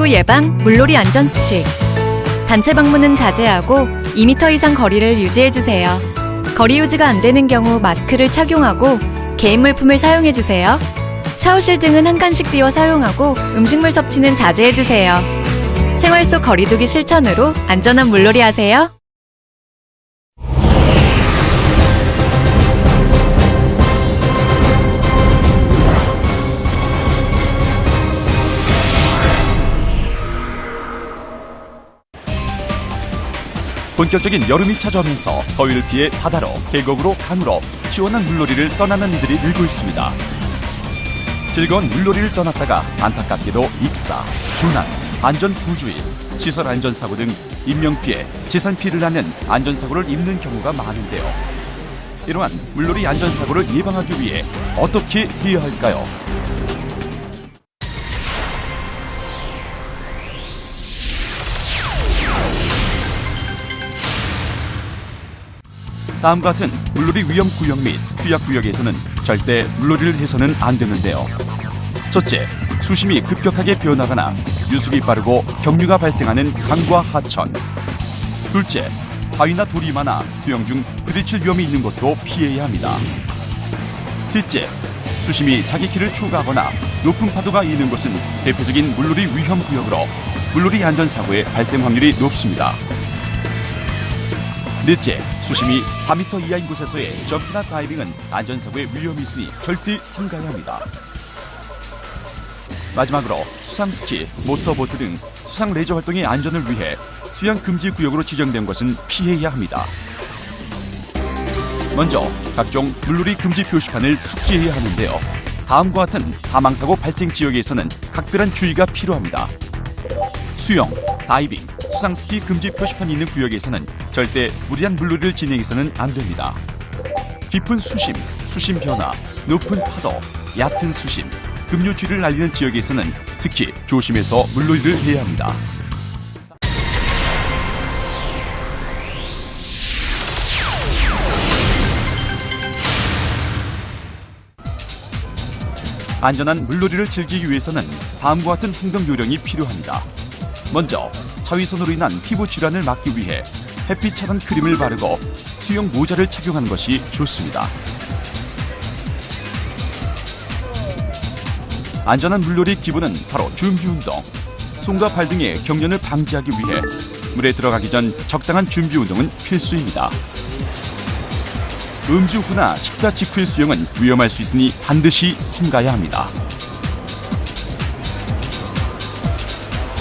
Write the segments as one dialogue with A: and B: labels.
A: 코로나19 예방 물놀이 안전수칙. 단체 방문은 자제하고 2m 이상 거리를 유지해주세요. 거리 유지가 안 되는 경우 마스크를 착용하고 개인 물품을 사용해주세요. 샤워실 등은 한 칸씩 띄워 사용하고 음식물 섭취는 자제해주세요. 생활 속 거리두기 실천으로 안전한 물놀이 하세요.
B: 본격적인 여름이 찾아오면서 더위를 피해 바다로, 계곡으로, 강으로 시원한 물놀이를 떠나는 이들이 늘고 있습니다. 즐거운 물놀이를 떠났다가 안타깝게도 익사, 조난, 안전부주의, 시설 안전사고 등 인명피해, 재산피해를 낳는 안전사고를 입는 경우가 많은데요. 이러한 물놀이 안전사고를 예방하기 위해 어떻게 해야 할까요? 다음과 같은 물놀이 위험 구역 및 취약 구역에서는 절대 물놀이를 해서는 안 되는데요. 첫째, 수심이 급격하게 변하거나 유속이 빠르고 경류가 발생하는 강과 하천. 둘째, 바위나 돌이 많아 수영 중 부딪힐 위험이 있는 곳도 피해야 합니다. 셋째, 수심이 자기 키를 초과하거나 높은 파도가 있는 곳은 대표적인 물놀이 위험 구역으로 물놀이 안전사고의 발생 확률이 높습니다. 넷째, 수심이 4m 이하인 곳에서의 점프나 다이빙은 안전사고의 위험이 있으니 절대 삼가야 합니다. 마지막으로 수상스키, 모터보트 등 수상 레저 활동의 안전을 위해 수영 금지 구역으로 지정된 곳은 피해야 합니다. 먼저 각종 물놀이 금지 표시판을 숙지해야 하는데요. 다음과 같은 사망사고 발생 지역에서는 각별한 주의가 필요합니다. 수영, 다이빙, 수상스키 금지 표시판이 있는 구역에서는 절대 무리한 물놀이를 진행해서는 안 됩니다. 깊은 수심, 수심 변화, 높은 파도, 얕은 수심, 급류주의를 알리는 지역에서는 특히 조심해서 물놀이를 해야 합니다. 안전한 물놀이를 즐기기 위해서는 다음과 같은 행동 요령이 필요합니다. 먼저 자외선으로 인한 피부 질환을 막기 위해 햇빛 차단 크림을 바르고 수영 모자를 착용하는 것이 좋습니다. 안전한 물놀이 기본은 바로 준비 운동. 손과 발 등의 경련을 방지하기 위해 물에 들어가기 전 적당한 준비 운동은 필수입니다. 음주 후나 식사 직후의 수영은 위험할 수 있으니 반드시 삼가야 합니다.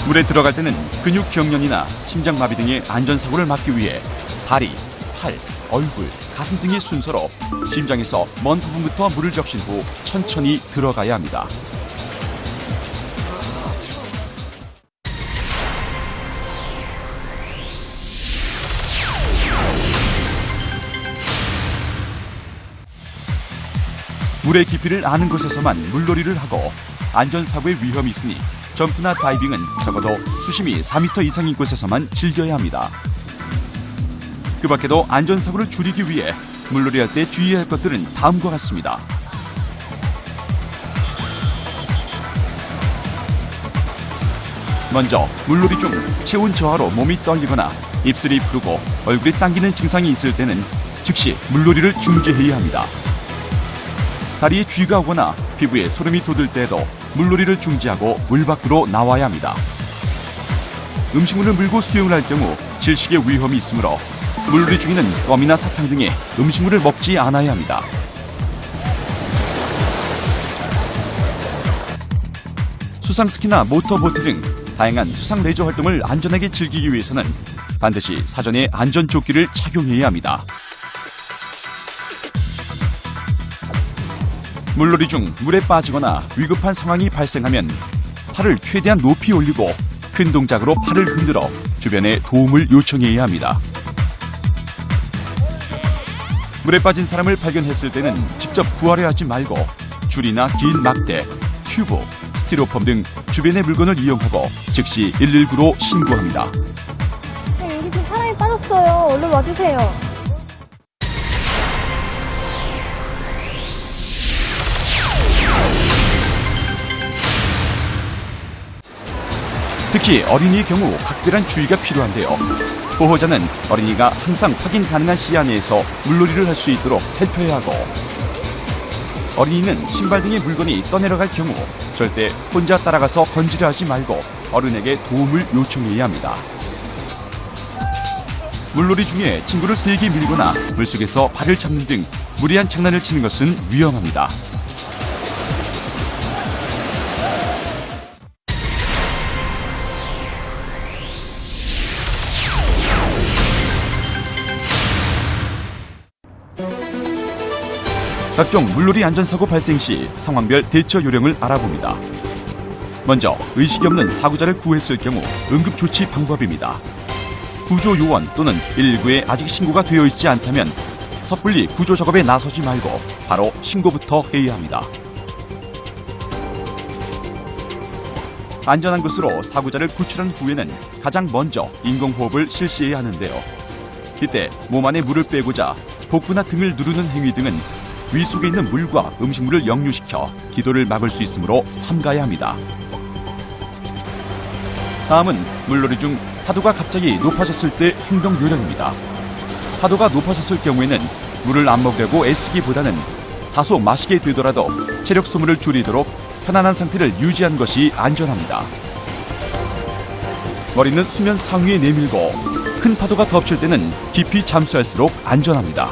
B: 물에 들어갈 때는 근육 경련이나 심장마비 등의 안전사고를 막기 위해 다리, 팔, 얼굴, 가슴 등의 순서로 심장에서 먼 부분부터 물을 적신 후 천천히 들어가야 합니다. 물의 깊이를 아는 곳에서만 물놀이를 하고 안전사고의 위험이 있으니 점프나 다이빙은 적어도 수심이 4m 이상인 곳에서만 즐겨야 합니다. 그 밖에도 안전사고를 줄이기 위해 물놀이할 때 주의해야 할 것들은 다음과 같습니다. 먼저 물놀이 중 체온 저하로 몸이 떨리거나 입술이 부르고 얼굴이 당기는 증상이 있을 때는 즉시 물놀이를 중지해야 합니다. 다리에 쥐가 오거나 피부에 소름이 돋을 때에도 물놀이를 중지하고 물 밖으로 나와야 합니다. 음식물을 물고 수영을 할 경우 질식의 위험이 있으므로 물놀이 중에는 껌이나 사탕 등의 음식물을 먹지 않아야 합니다. 수상스키나 모터보트 등 다양한 수상 레저 활동을 안전하게 즐기기 위해서는 반드시 사전에 안전조끼를 착용해야 합니다. 물놀이 중 물에 빠지거나 위급한 상황이 발생하면 팔을 최대한 높이 올리고 큰 동작으로 팔을 흔들어 주변에 도움을 요청해야 합니다. 물에 빠진 사람을 발견했을 때는 직접 구하려 하지 말고 줄이나 긴 막대, 튜브, 스티로폼 등 주변의 물건을 이용하고 즉시 119로 신고합니다.
C: 네, 여기 지금 사람이 빠졌어요. 얼른 와주세요.
B: 특히 특히 어린이의 경우 각별한 주의가 필요한데요. 보호자는 어린이가 항상 확인 가능한 시야 내에서 물놀이를 할 수 있도록 살펴야 하고, 어린이는 신발 등의 물건이 떠내려갈 경우 절대 혼자 따라가서 건지려 하지 말고 어른에게 도움을 요청해야 합니다. 물놀이 중에 친구를 세게 밀거나 물속에서 발을 잡는 등 무리한 장난을 치는 것은 위험합니다. 각종 물놀이 안전사고 발생 시 상황별 대처 요령을 알아봅니다. 먼저 의식이 없는 사고자를 구했을 경우 응급조치 방법입니다. 구조요원 또는 119에 아직 신고가 되어 있지 않다면 섣불리 구조작업에 나서지 말고 바로 신고부터 해야 합니다. 안전한 곳으로 사고자를 구출한 후에는 가장 먼저 인공호흡을 실시해야 하는데요. 이때 몸 안에 물을 빼고자 복부나 등을 누르는 행위 등은 위 속에 있는 물과 음식물을 역류시켜 기도를 막을 수 있으므로 삼가야 합니다. 다음은 물놀이 중 파도가 갑자기 높아졌을 때 행동 요령입니다. 파도가 높아졌을 경우에는 물을 안 먹으려고 애쓰기보다는 다소 마시게 되더라도 체력 소모를 줄이도록 편안한 상태를 유지하는 것이 안전합니다. 머리는 수면 상위에 내밀고 큰 파도가 덮칠 때는 깊이 잠수할수록 안전합니다.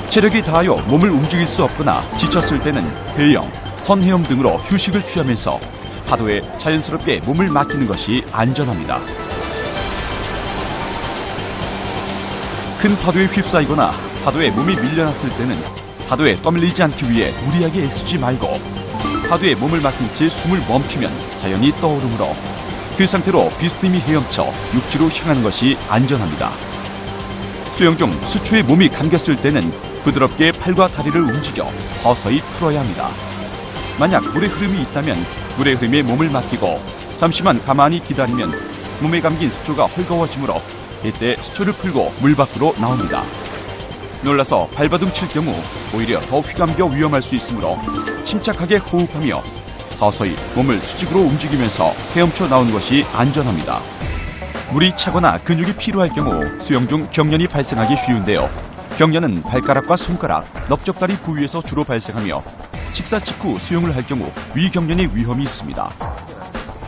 B: 체력이 다하여 몸을 움직일 수 없거나 지쳤을 때는 배영, 선헤엄 등으로 휴식을 취하면서 파도에 자연스럽게 몸을 맡기는 것이 안전합니다. 큰 파도에 휩싸이거나 파도에 몸이 밀려났을 때는 파도에 떠밀리지 않기 위해 무리하게 애쓰지 말고 파도에 몸을 맡긴 채 숨을 멈추면 자연히 떠오르므로 그 상태로 비스듬히 헤엄쳐 육지로 향하는 것이 안전합니다. 수영 중 수초에 몸이 감겼을 때는 부드럽게 팔과 다리를 움직여 서서히 풀어야 합니다. 만약 물의 흐름이 있다면 물의 흐름에 몸을 맡기고 잠시만 가만히 기다리면 몸에 감긴 수초가 헐거워지므로 이때 수초를 풀고 물 밖으로 나옵니다. 놀라서 발버둥 칠 경우 오히려 더 휘감겨 위험할 수 있으므로 침착하게 호흡하며 서서히 몸을 수직으로 움직이면서 헤엄쳐 나오는 것이 안전합니다. 물이 차거나 근육이 필요할 경우 수영 중 경련이 발생하기 쉬운데요. 경련은 발가락과 손가락, 넓적다리 부위에서 주로 발생하며 식사 직후 수영을 할 경우 위경련의 위험이 있습니다.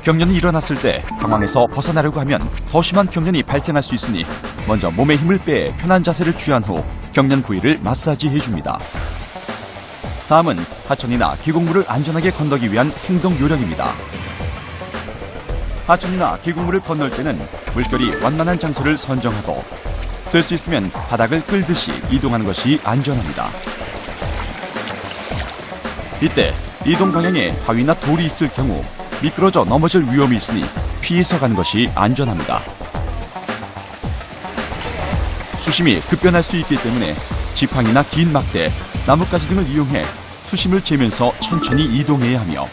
B: 경련이 일어났을 때 당황해서 벗어나려고 하면 더 심한 경련이 발생할 수 있으니 먼저 몸에 힘을 빼 편한 자세를 취한 후 경련 부위를 마사지해줍니다. 다음은 하천이나 계곡물을 안전하게 건너기 위한 행동 요령입니다. 하천이나 계곡물을 건널 때는 물결이 완만한 장소를 선정하고 될 수 있으면 바닥을 끌듯이 이동하는 것이 안전합니다. 이때 이동 방향에 바위나 돌이 있을 경우 미끄러져 넘어질 위험이 있으니 피해서 가는 것이 안전합니다. 수심이 급변할 수 있기 때문에 지팡이나 긴 막대, 나뭇가지 등을 이용해 수심을 재면서 천천히 이동해야 하며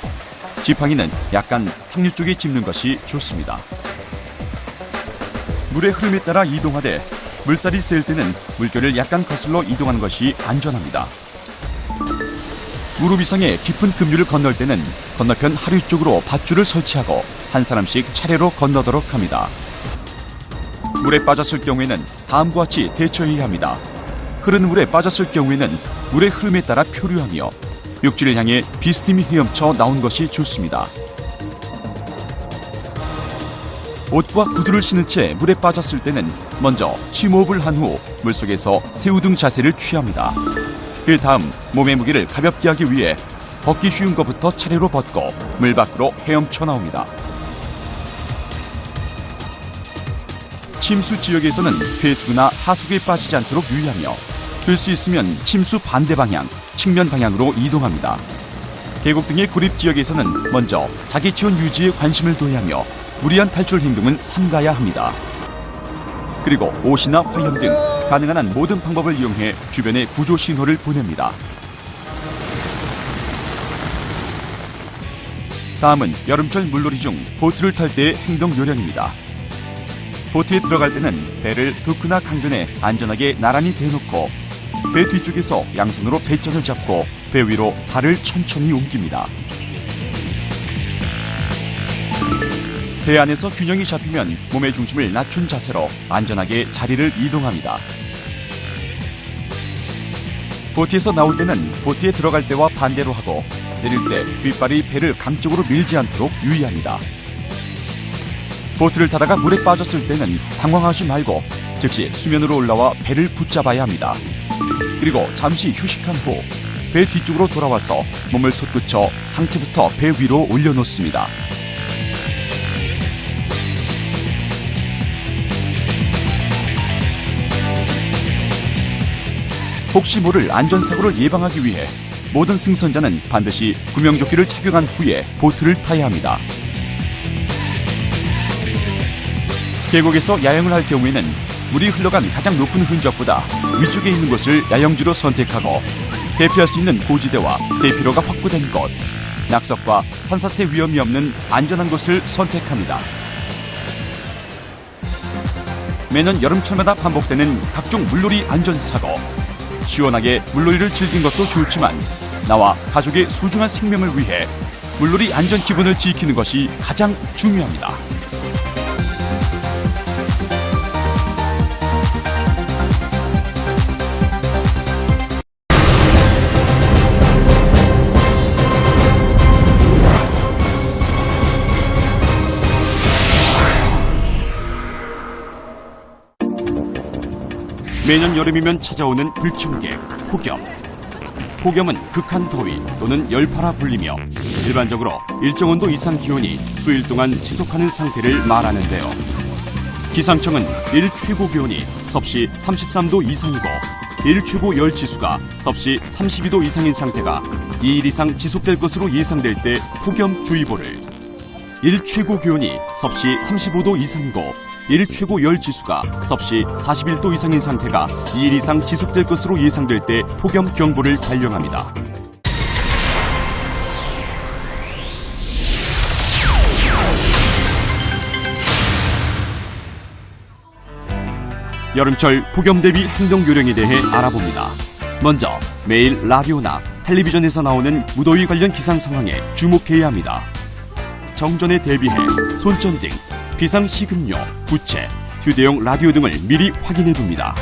B: 지팡이는 약간 상류 쪽에 짚는 것이 좋습니다. 물의 흐름에 따라 이동하되 물살이 셀 때는 물결을 약간 거슬러 이동하는 것이 안전합니다. 무릎 이상의 깊은 급류를 건널 때는 건너편 하류 쪽으로 밧줄을 설치하고 한 사람씩 차례로 건너도록 합니다. 물에 빠졌을 경우에는 다음과 같이 대처해야 합니다. 흐르는 물에 빠졌을 경우에는 물의 흐름에 따라 표류하며 육지를 향해 비스듬히 헤엄쳐 나온 것이 좋습니다. 옷과 구두를 신은 채 물에 빠졌을 때는 먼저 심호흡을 한 후 물속에서 새우등 자세를 취합니다. 그 다음 몸의 무게를 가볍게 하기 위해 벗기 쉬운 것부터 차례로 벗고 물 밖으로 헤엄쳐 나옵니다. 침수 지역에서는 배수구나 하수구에 빠지지 않도록 유의하며 될 수 있으면 침수 반대 방향, 측면 방향으로 이동합니다. 계곡 등의 고립 지역에서는 먼저 자기 체온 유지에 관심을 둬야 하며 무리한 탈출 행동은 삼가야 합니다. 그리고 옷이나 화염 등 가능한 한 모든 방법을 이용해 주변에 구조 신호를 보냅니다. 다음은 여름철 물놀이 중 보트를 탈 때의 행동 요령입니다. 보트에 들어갈 때는 배를 두 끈나 강변에 안전하게 나란히 대놓고 배 뒤쪽에서 양손으로 배전을 잡고 배 위로 발을 천천히 옮깁니다. 배 안에서 균형이 잡히면 몸의 중심을 낮춘 자세로 안전하게 자리를 이동합니다. 보트에서 나올 때는 보트에 들어갈 때와 반대로 하고 내릴 때 뒷발이 배를 강쪽으로 밀지 않도록 유의합니다. 보트를 타다가 물에 빠졌을 때는 당황하지 말고 즉시 수면으로 올라와 배를 붙잡아야 합니다. 그리고 잠시 휴식한 후 배 뒤쪽으로 돌아와서 몸을 솟구쳐 상체부터 배 위로 올려놓습니다. 혹시 모를 안전사고를 예방하기 위해 모든 승선자는 반드시 구명조끼를 착용한 후에 보트를 타야 합니다. 계곡에서 야영을 할 경우에는 물이 흘러간 가장 높은 흔적보다 위쪽에 있는 곳을 야영지로 선택하고 대피할 수 있는 고지대와 대피로가 확보된 곳, 낙석과 산사태 위험이 없는 안전한 곳을 선택합니다. 매년 여름철마다 반복되는 각종 물놀이 안전사고. 시원하게 물놀이를 즐긴 것도 좋지만 나와 가족의 소중한 생명을 위해 물놀이 안전 기본을 지키는 것이 가장 중요합니다. 매년 여름이면 찾아오는 불청객, 폭염. 폭염은 극한 더위 또는 열파라 불리며 일반적으로 일정 온도 이상 기온이 수일 동안 지속하는 상태를 말하는데요. 기상청은 일 최고 기온이 섭씨 33도 이상이고 일 최고 열 지수가 섭씨 32도 이상인 상태가 2일 이상 지속될 것으로 예상될 때 폭염주의보를, 일 최고 기온이 섭씨 35도 이상이고 일 최고 열 지수가 섭씨 41도 이상인 상태가 2일 이상 지속될 것으로 예상될 때 폭염 경보를 발령합니다. 여름철 폭염 대비 행동 요령에 대해 알아봅니다. 먼저 매일 라디오나 텔레비전에서 나오는 무더위 관련 기상 상황에 주목해야 합니다. 정전에 대비해 손전등, 비상식음료, 부채, 휴대용 라디오 등을 미리 확인해둡니다.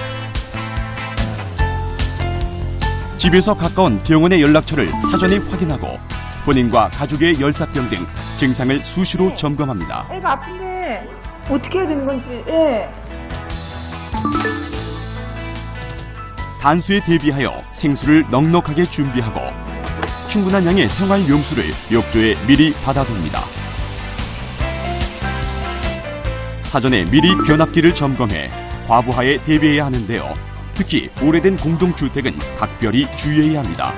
B: 집에서 가까운 병원의 연락처를 사전에 확인하고 본인과 가족의 열사병 등 증상을 수시로 점검합니다.
D: 애가 아픈데 어떻게 해야 되는 건지. 예.
B: 단수에 대비하여 생수를 넉넉하게 준비하고 충분한 양의 생활용수를 욕조에 미리 받아둡니다. 사전에 미리 변압기를 점검해 과부하에 대비해야 하는데요. 특히 오래된 공동주택은 각별히 주의해야 합니다.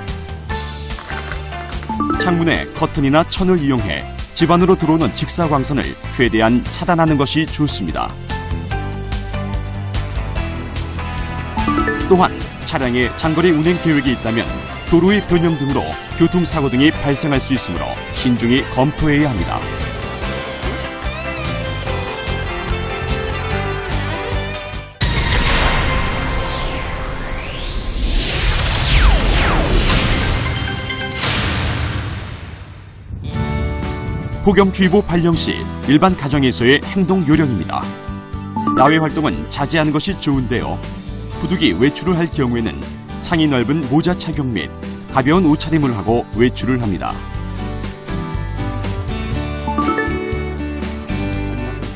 B: 창문에 커튼이나 천을 이용해 집 안으로 들어오는 직사광선을 최대한 차단하는 것이 좋습니다. 또한 차량의 장거리 운행 계획이 있다면 도로의 변형 등으로 교통사고 등이 발생할 수 있으므로 신중히 검토해야 합니다. 폭염주의보 발령 시 일반 가정에서의 행동 요령입니다. 야외 활동은 자제하는 것이 좋은데요. 부득이 외출을 할 경우에는 창이 넓은 모자 착용 및 가벼운 옷차림을 하고 외출을 합니다.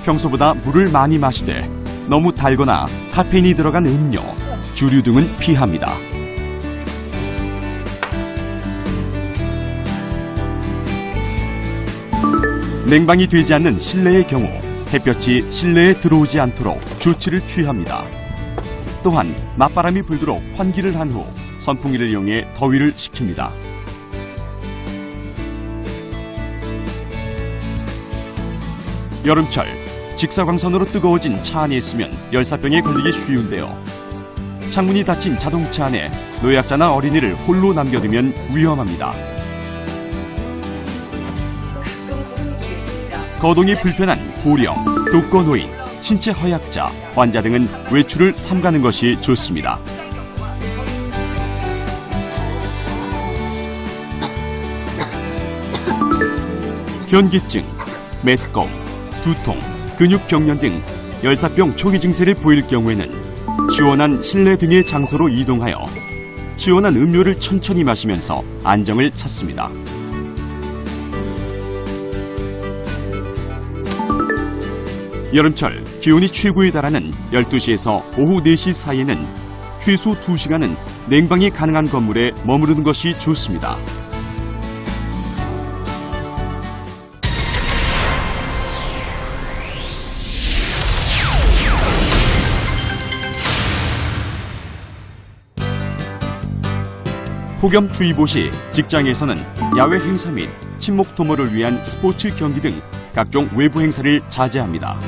B: 평소보다 물을 많이 마시되 너무 달거나 카페인이 들어간 음료, 주류 등은 피합니다. 냉방이 되지 않는 실내의 경우 햇볕이 실내에 들어오지 않도록 조치를 취합니다. 또한 맞바람이 불도록 환기를 한 후 선풍기를 이용해 더위를 식힙니다. 여름철 직사광선으로 뜨거워진 차 안에 있으면 열사병에 걸리기 쉬운데요. 창문이 닫힌 자동차 안에 노약자나 어린이를 홀로 남겨두면 위험합니다. 거동이 불편한 고령, 독거노인, 신체 허약자, 환자 등은 외출을 삼가는 것이 좋습니다. 현기증, 메스꺼움, 두통, 근육 경련 등 열사병 초기 증세를 보일 경우에는 시원한 실내 등의 장소로 이동하여 시원한 음료를 천천히 마시면서 안정을 찾습니다. 여름철 기온이 최고에 달하는 12시에서 오후 4시 사이에는 최소 2시간은 냉방이 가능한 건물에 머무르는 것이 좋습니다. 폭염주의보 시 직장에서는 야외 행사 및 친목 도모를 위한 스포츠 경기 등 각종 외부 행사를 자제합니다.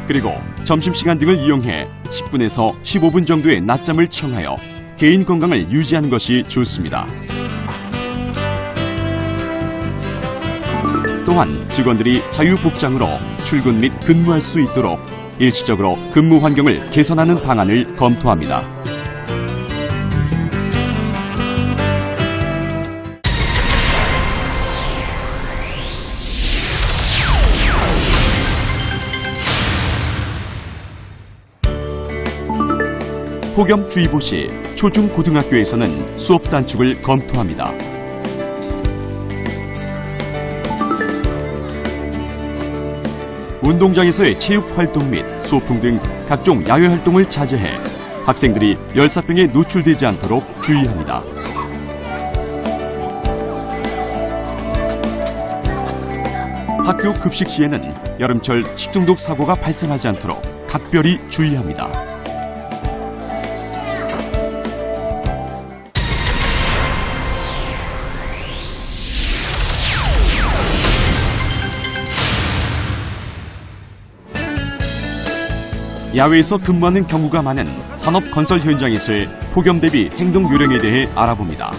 B: 그리고 점심시간 등을 이용해 10분에서 15분 정도의 낮잠을 청하여 개인 건강을 유지하는 것이 좋습니다. 또한 직원들이 자유복장으로 출근 및 근무할 수 있도록 일시적으로 근무 환경을 개선하는 방안을 검토합니다. 폭염주의보 시 초중고등학교에서는 수업 단축을 검토합니다. 운동장에서의 체육활동 및 소풍 등 각종 야외활동을 자제해 학생들이 열사병에 노출되지 않도록 주의합니다. 학교 급식 시에는 여름철 식중독 사고가 발생하지 않도록 각별히 주의합니다. 야외에서 근무하는 경우가 많은 산업건설 현장에서의 폭염 대비 행동 요령에 대해 알아봅니다.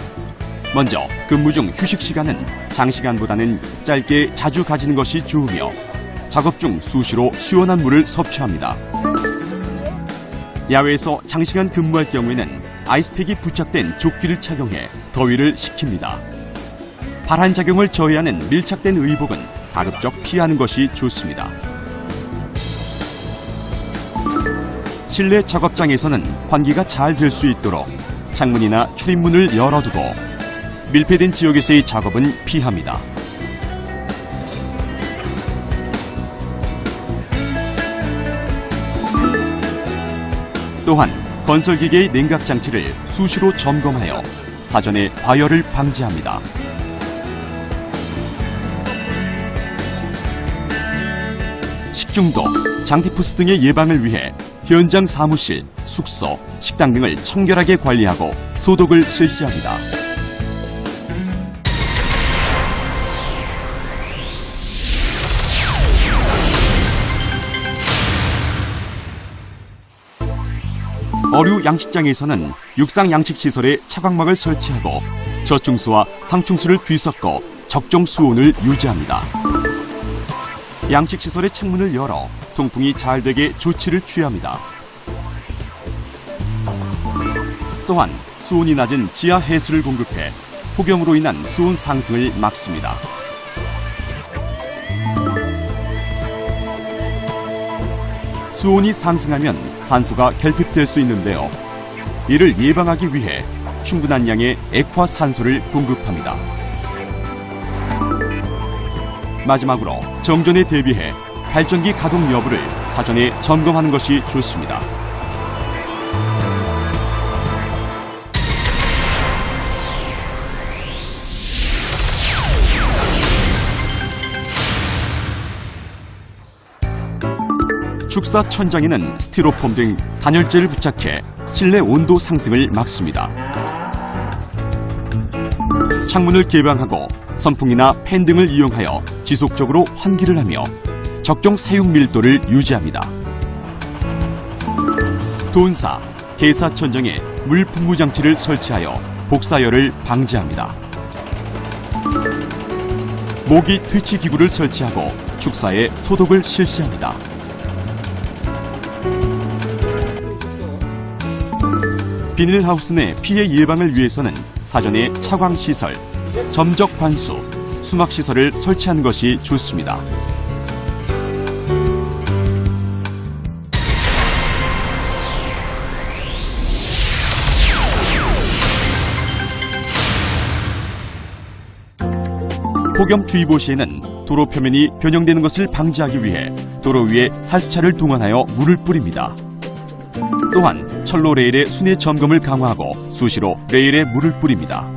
B: 먼저 근무 중 휴식 시간은 장시간보다는 짧게 자주 가지는 것이 좋으며 작업 중 수시로 시원한 물을 섭취합니다. 야외에서 장시간 근무할 경우에는 아이스팩이 부착된 조끼를 착용해 더위를 식힙니다. 발한 작용을 저해하는 밀착된 의복은 가급적 피하는 것이 좋습니다. 실내 작업장에서는 환기가 잘 될 수 있도록 창문이나 출입문을 열어두고 밀폐된 지역에서의 작업은 피합니다. 또한 건설기계의 냉각 장치를 수시로 점검하여 사전에 과열을 방지합니다. 식중독, 장티푸스 등의 예방을 위해 현장 사무실, 숙소, 식당 등을 청결하게 관리하고 소독을 실시합니다. 어류 양식장에서는 육상 양식시설에 차광막을 설치하고 저충수와 상충수를 뒤섞어 적정 수온을 유지합니다. 양식시설의 창문을 열어 통풍이 잘 되게 조치를 취합니다. 또한 수온이 낮은 지하 해수를 공급해 폭염으로 인한 수온 상승을 막습니다. 수온이 상승하면 산소가 결핍될 수 있는데요. 이를 예방하기 위해 충분한 양의 액화 산소를 공급합니다. 마지막으로 정전에 대비해 발전기 가동 여부를 사전에 점검하는 것이 좋습니다. 축사 천장에는 스티로폼 등 단열재를 부착해 실내 온도 상승을 막습니다. 창문을 개방하고 선풍기나 팬 등을 이용하여 지속적으로 환기를 하며 적정 사용 밀도를 유지합니다. 돈사, 개사 천장에 물 분무 장치를 설치하여 복사열을 방지합니다. 모기 퇴치 기구를 설치하고 축사에 소독을 실시합니다. 비닐하우스 내 피해 예방을 위해서는 사전에 차광시설, 점적 관수, 수막 시설을 설치한 것이 좋습니다. 폭염주의보 시에는 도로 표면이 변형되는 것을 방지하기 위해 도로 위에 살수차를 동원하여 물을 뿌립니다. 또한 철로 레일의 순회 점검을 강화하고 수시로 레일에 물을 뿌립니다.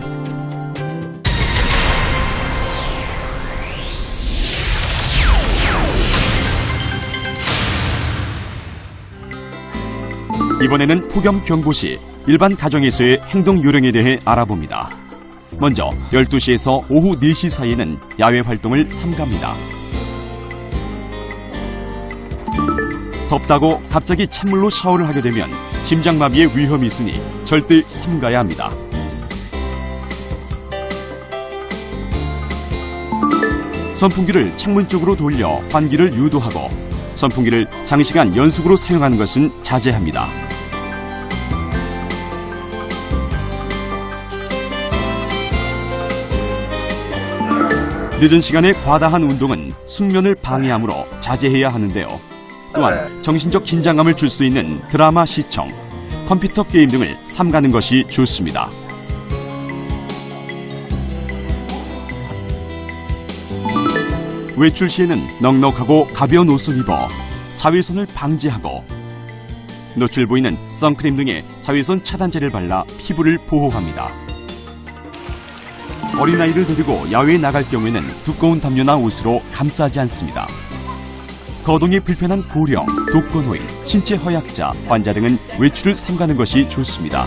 B: 이번에는 폭염 경보 시 일반 가정에서의 행동 요령에 대해 알아봅니다. 먼저 12시에서 오후 4시 사이에는 야외 활동을 삼갑니다. 덥다고 갑자기 찬물로 샤워를 하게 되면 심장마비의 위험이 있으니 절대 삼가야 합니다. 선풍기를 창문 쪽으로 돌려 환기를 유도하고 선풍기를 장시간 연속으로 사용하는 것은 자제합니다. 늦은 시간에 과다한 운동은 숙면을 방해하므로 자제해야 하는데요. 또한 정신적 긴장감을 줄 수 있는 드라마 시청, 컴퓨터 게임 등을 삼가는 것이 좋습니다. 외출 시에는 넉넉하고 가벼운 옷을 입어 자외선을 방지하고 노출 보이는 선크림 등의 자외선 차단제를 발라 피부를 보호합니다. 어린아이를 데리고 야외에 나갈 경우에는 두꺼운 담요나 옷으로 감싸지 않습니다. 거동이 불편한 고령, 독거노인, 신체 허약자, 환자 등은 외출을 삼가는 것이 좋습니다.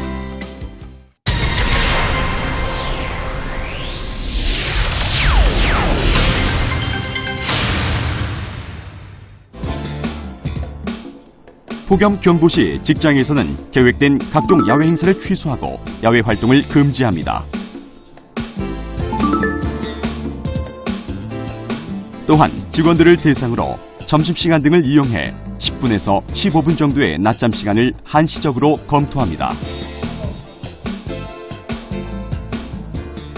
B: 폭염 경보 시 직장에서는 계획된 각종 야외 행사를 취소하고 야외 활동을 금지합니다. 또한 직원들을 대상으로 점심시간 등을 이용해 10분에서 15분 정도의 낮잠 시간을 한시적으로 검토합니다.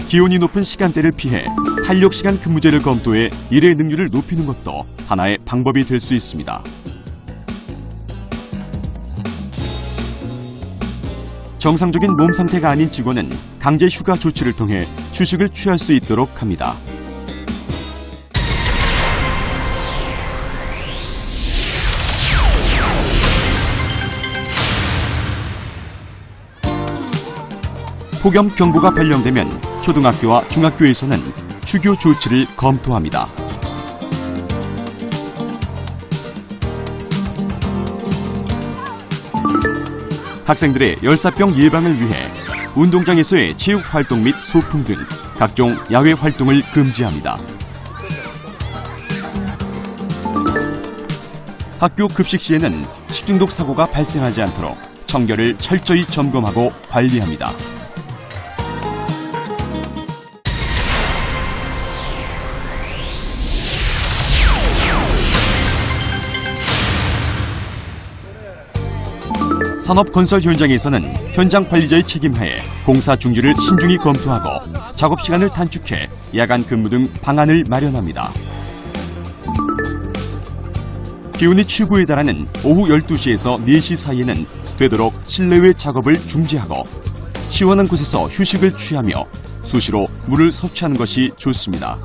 B: 기온이 높은 시간대를 피해 탄력시간 근무제를 검토해 일의 능률을 높이는 것도 하나의 방법이 될 수 있습니다. 정상적인 몸 상태가 아닌 직원은 강제 휴가 조치를 통해 휴식을 취할 수 있도록 합니다. 폭염 경보가 발령되면 초등학교와 중학교에서는 휴교 조치를 검토합니다. 학생들의 열사병 예방을 위해 운동장에서의 체육활동 및 소풍 등 각종 야외 활동을 금지합니다. 학교 급식 시에는 식중독 사고가 발생하지 않도록 청결을 철저히 점검하고 관리합니다. 산업건설 현장에서는 현장 관리자의 책임하에 공사 중지를 신중히 검토하고 작업 시간을 단축해 야간 근무 등 방안을 마련합니다. 기온이 최고에 달하는 오후 12시에서 4시 사이에는 되도록 실내외 작업을 중지하고 시원한 곳에서 휴식을 취하며 수시로 물을 섭취하는 것이 좋습니다.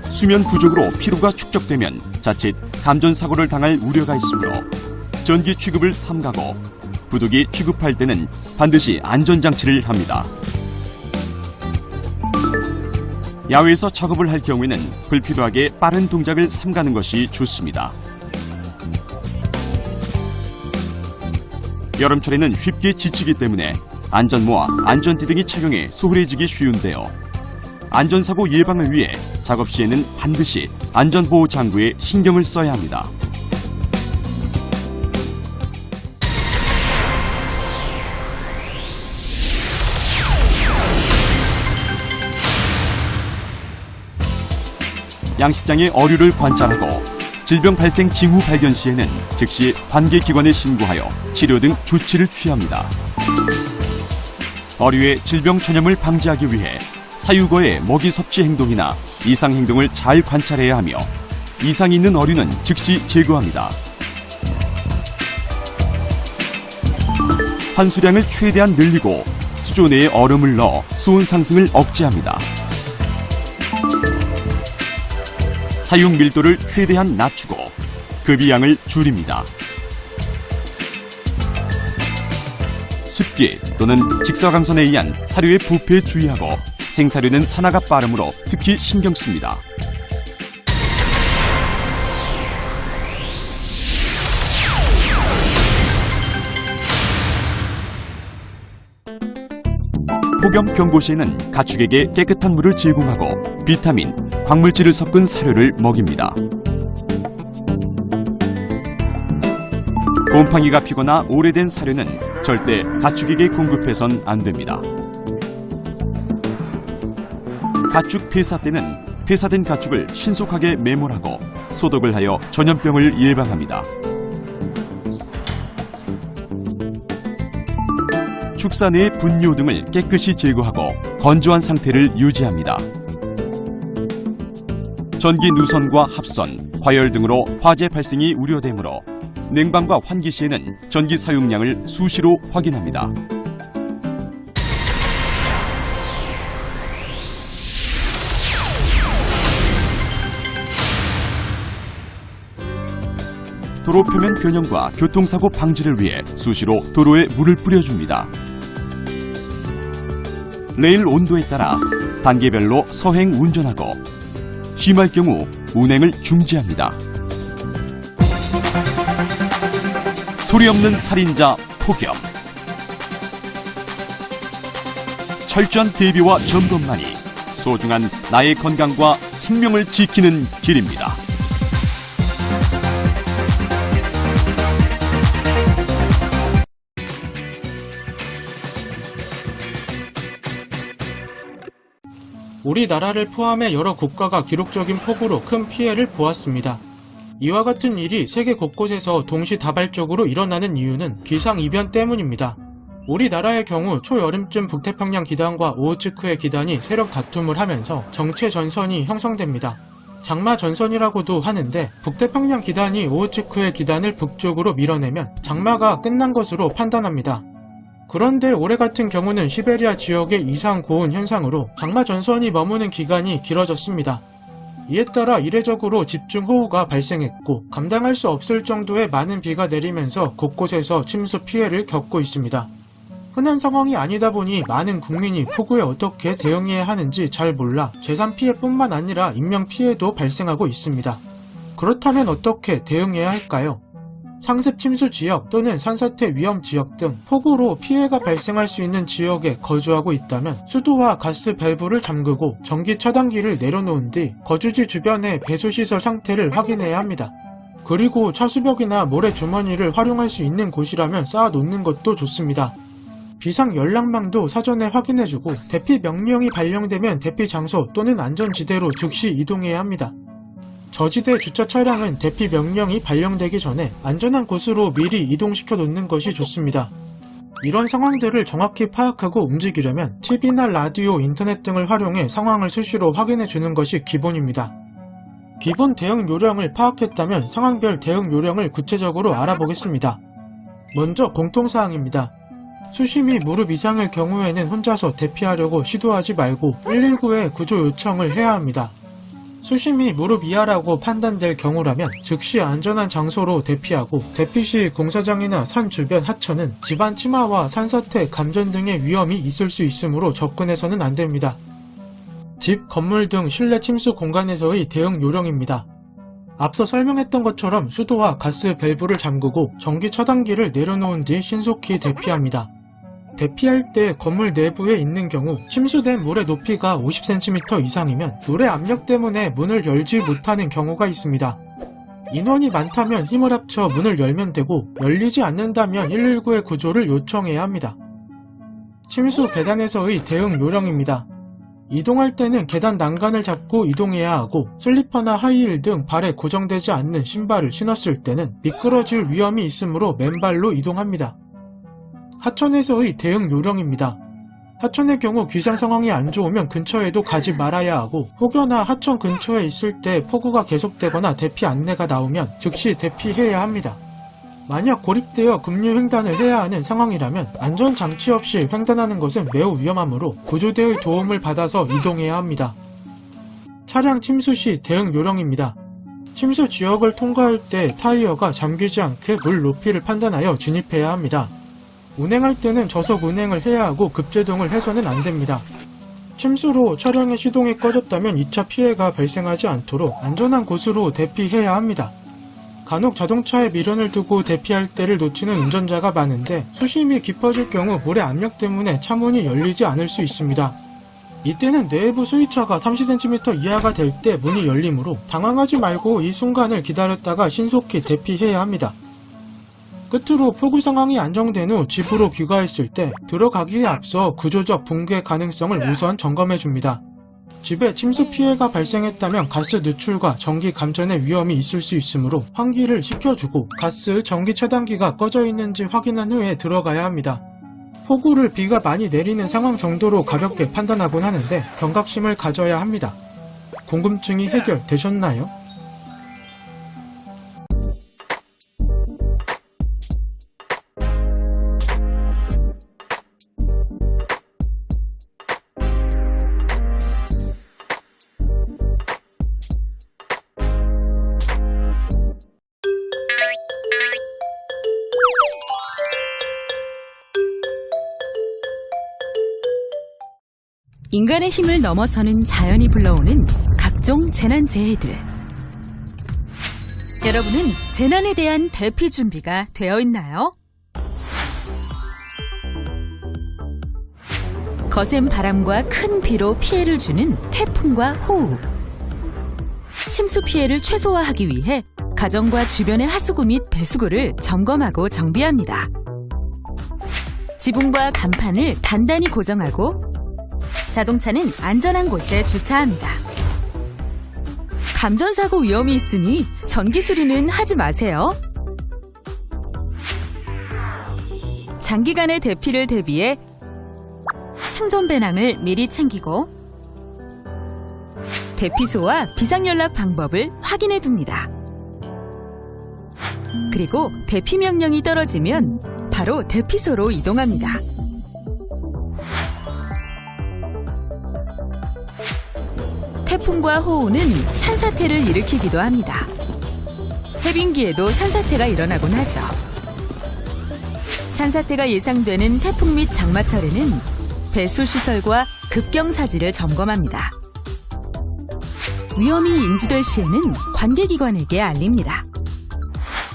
B: 수면 부족으로 피로가 축적되면 자칫 감전사고를 당할 우려가 있으므로 전기 취급을 삼가고 부득이 취급할 때는 반드시 안전장치를 합니다. 야외에서 작업을 할 경우에는 불필요하게 빠른 동작을 삼가는 것이 좋습니다. 여름철에는 쉽게 지치기 때문에 안전모와 안전띠 등이 착용해 소홀해지기 쉬운데요. 안전사고 예방을 위해 작업 시에는 반드시 안전보호 장구에 신경을 써야 합니다. 양식장의 어류를 관찰하고 질병 발생 징후 발견 시에는 즉시 관계기관에 신고하여 치료 등 조치를 취합니다. 어류의 질병 전염을 방지하기 위해 사유거의 먹이 섭취 행동이나 이상 행동을 잘 관찰해야 하며 이상이 있는 어류는 즉시 제거합니다. 환수량을 최대한 늘리고 수조 내에 얼음을 넣어 수온 상승을 억제합니다. 사육 밀도를 최대한 낮추고 급이양을 줄입니다. 습기 또는 직사광선에 의한 사료의 부패에 주의하고 생사료는 산화가 빠르므로 특히 신경 씁니다. 폭염 경보 시에는 가축에게 깨끗한 물을 제공하고 비타민, 광물질을 섞은 사료를 먹입니다. 곰팡이가 피거나 오래된 사료는 절대 가축에게 공급해선 안 됩니다. 가축 폐사 때는 폐사된 가축을 신속하게 매몰하고 소독을 하여 전염병을 예방합니다. 축사 내의 분뇨 등을 깨끗이 제거하고 건조한 상태를 유지합니다. 전기 누선과 합선, 과열 등으로 화재 발생이 우려되므로 냉방과 환기 시에는 전기 사용량을 수시로 확인합니다. 도로 표면 변형과 교통사고 방지를 위해 수시로 도로에 물을 뿌려줍니다. 레일 온도에 따라 단계별로 서행 운전하고 심할 경우 운행을 중지합니다. 소리 없는 살인자 폭염. 철저한 대비와 점검만이 소중한 나의 건강과 생명을 지키는 길입니다.
E: 우리나라를 포함해 여러 국가가 기록적인 폭우로 큰 피해를 보았습니다. 이와 같은 일이 세계 곳곳에서 동시다발적으로 일어나는 이유는 기상이변 때문입니다. 우리나라의 경우 초여름쯤 북태평양 기단과 오호츠크의 기단이 세력 다툼을 하면서 정체 전선이 형성됩니다. 장마 전선이라고도 하는데 북태평양 기단이 오호츠크의 기단을 북쪽으로 밀어내면 장마가 끝난 것으로 판단합니다. 그런데 올해 같은 경우는 시베리아 지역의 이상 고온 현상으로 장마 전선이 머무는 기간이 길어졌습니다. 이에 따라 이례적으로 집중호우가 발생했고 감당할 수 없을 정도의 많은 비가 내리면서 곳곳에서 침수 피해를 겪고 있습니다. 흔한 상황이 아니다 보니 많은 국민이 폭우에 어떻게 대응해야 하는지 잘 몰라 재산 피해뿐만 아니라 인명 피해도 발생하고 있습니다. 그렇다면 어떻게 대응해야 할까요? 상습 침수 지역 또는 산사태 위험 지역 등 폭우로 피해가 발생할 수 있는 지역에 거주하고 있다면 수도와 가스 밸브를 잠그고 전기 차단기를 내려놓은 뒤 거주지 주변의 배수시설 상태를 확인해야 합니다. 그리고 차수벽이나 모래주머니를 활용할 수 있는 곳이라면 쌓아놓는 것도 좋습니다. 비상 연락망도 사전에 확인해주고 대피 명령이 발령되면 대피 장소 또는 안전지대로 즉시 이동해야 합니다. 저지대 주차 차량은 대피 명령이 발령되기 전에 안전한 곳으로 미리 이동시켜 놓는 것이 좋습니다. 이런 상황들을 정확히 파악하고 움직이려면 TV나 라디오, 인터넷 등을 활용해 상황을 수시로 확인해 주는 것이 기본입니다. 기본 대응 요령을 파악했다면 상황별 대응 요령을 구체적으로 알아보겠습니다. 먼저 공통사항입니다. 수심이 무릎 이상일 경우에는 혼자서 대피하려고 시도하지 말고 119에 구조 요청을 해야 합니다. 수심이 무릎 이하라고 판단될 경우라면 즉시 안전한 장소로 대피하고 대피 시 공사장이나 산 주변 하천은 집안 침하와 산사태, 감전 등의 위험이 있을 수 있으므로 접근해서는 안 됩니다. 집, 건물 등 실내 침수 공간에서의 대응 요령입니다. 앞서 설명했던 것처럼 수도와 가스 밸브를 잠그고 전기 차단기를 내려놓은 뒤 신속히 대피합니다. 대피할 때 건물 내부에 있는 경우 침수된 물의 높이가 50cm 이상이면 물의 압력 때문에 문을 열지 못하는 경우가 있습니다. 인원이 많다면 힘을 합쳐 문을 열면 되고 열리지 않는다면 119의 구조를 요청해야 합니다. 침수 계단에서의 대응 요령입니다. 이동할 때는 계단 난간을 잡고 이동해야 하고 슬리퍼나 하이힐 등 발에 고정되지 않는 신발을 신었을 때는 미끄러질 위험이 있으므로 맨발로 이동합니다. 하천에서의 대응 요령입니다. 하천의 경우 귀상 상황이 안 좋으면 근처에도 가지 말아야 하고, 혹여나 하천 근처에 있을 때 폭우가 계속되거나 대피 안내가 나오면 즉시 대피해야 합니다. 만약 고립되어 급류 횡단을 해야 하는 상황이라면 안전장치 없이 횡단하는 것은 매우 위험하므로 구조대의 도움을 받아서 이동해야 합니다. 차량 침수 시 대응 요령입니다. 침수 지역을 통과할 때 타이어가 잠기지 않게 물 높이를 판단하여 진입해야 합니다. 운행할 때는 저속 운행을 해야 하고 급제동을 해서는 안 됩니다. 침수로 차량의 시동이 꺼졌다면 2차 피해가 발생하지 않도록 안전한 곳으로 대피해야 합니다. 간혹 자동차에 미련을 두고 대피할 때를 놓치는 운전자가 많은데 수심이 깊어질 경우 물의 압력 때문에 차문이 열리지 않을 수 있습니다. 이때는 내부 수위차가 30cm 이하가 될 때 문이 열리므로 당황하지 말고 이 순간을 기다렸다가 신속히 대피해야 합니다. 끝으로 폭우 상황이 안정된 후 집으로 귀가했을 때 들어가기에 앞서 구조적 붕괴 가능성을 우선 점검해줍니다. 집에 침수 피해가 발생했다면 가스 누출과 전기 감전의 위험이 있을 수 있으므로 환기를 시켜주고 가스, 전기 차단기가 꺼져 있는지 확인한 후에 들어가야 합니다. 폭우를 비가 많이 내리는 상황 정도로 가볍게 판단하곤 하는데 경각심을 가져야 합니다. 궁금증이 해결되셨나요?
F: 인간의 힘을 넘어서는 자연이 불러오는 각종 재난재해들. 여러분은 재난에 대한 대피 준비가 되어 있나요? 거센 바람과 큰 비로 피해를 주는 태풍과 호우. 침수 피해를 최소화하기 위해 가정과 주변의 하수구 및 배수구를 점검하고 정비합니다. 지붕과 간판을 단단히 고정하고 자동차는 안전한 곳에 주차합니다. 감전사고 위험이 있으니 전기 수리는 하지 마세요. 장기간의 대피를 대비해 생존 배낭을 미리 챙기고 대피소와 비상연락 방법을 확인해 둡니다. 그리고 대피 명령이 떨어지면 바로 대피소로 이동합니다. 태풍과 호우는 산사태를 일으키기도 합니다. 해빙기에도 산사태가 일어나곤 하죠. 산사태가 예상되는 태풍 및 장마철에는 배수시설과 급경사지를 점검합니다. 위험이 인지될 시에는 관계기관에게 알립니다.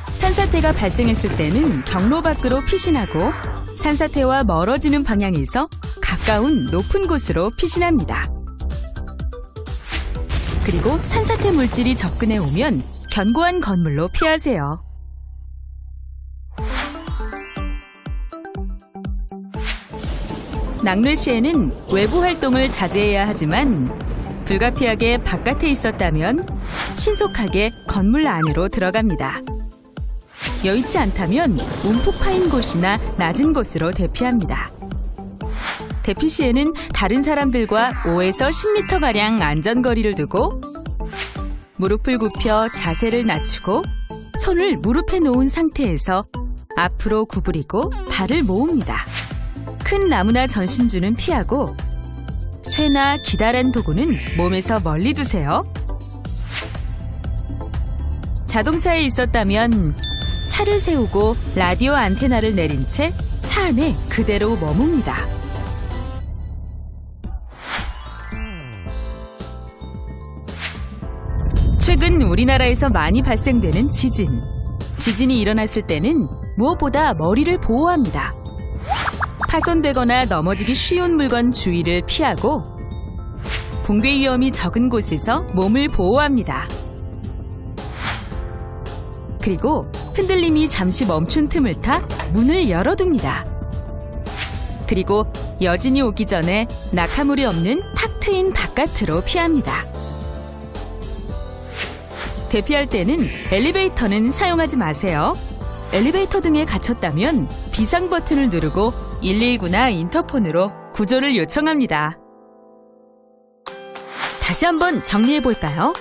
F: 산사태가 발생했을 때는 경로 밖으로 피신하고 산사태와 멀어지는 방향에서 가까운 높은 곳으로 피신합니다. 그리고 산사태 물질이 접근해 오면 견고한 건물로 피하세요. 낙뢰 시에는 외부 활동을 자제해야 하지만 불가피하게 바깥에 있었다면 신속하게 건물 안으로 들어갑니다. 여의치 않다면 움푹 파인 곳이나 낮은 곳으로 대피합니다. 대피 시에는 다른 사람들과 5에서 10m가량 안전거리를 두고 무릎을 굽혀 자세를 낮추고 손을 무릎에 놓은 상태에서 앞으로 구부리고 발을 모읍니다. 큰 나무나 전신주는 피하고 쇠나 기다란 도구는 몸에서 멀리 두세요. 자동차에 있었다면 차를 세우고 라디오 안테나를 내린 채 차 안에 그대로 머뭅니다. 최근 우리나라에서 많이 발생되는 지진. 지진이 일어났을 때는 무엇보다 머리를 보호합니다. 파손되거나 넘어지기 쉬운 물건 주위를 피하고 붕괴 위험이 적은 곳에서 몸을 보호합니다. 그리고 흔들림이 잠시 멈춘 틈을 타 문을 열어둡니다. 그리고 여진이 오기 전에 낙하물이 없는 탁 트인 바깥으로 피합니다. 대피할 때는 엘리베이터는 사용하지 마세요. 엘리베이터 등에 갇혔다면 비상 버튼을 누르고 119나 인터폰으로 구조를 요청합니다. 다시 한번 정리해 볼까요?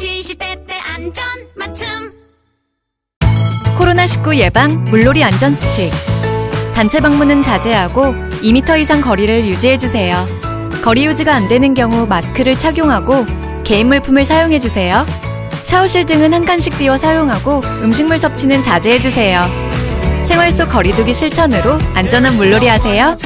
G: 시시때때 안전 맞춤.
A: 코로나19 예방 물놀이 안전수칙. 단체 방문은 자제하고 2m 이상 거리를 유지해주세요. 거리 유지가 안 되는 경우 마스크를 착용하고 개인 물품을 사용해주세요. 샤워실 등은 한 칸씩 띄워 사용하고 음식물 섭취는 자제해주세요. 생활 속 거리두기 실천으로 안전한 물놀이 하세요.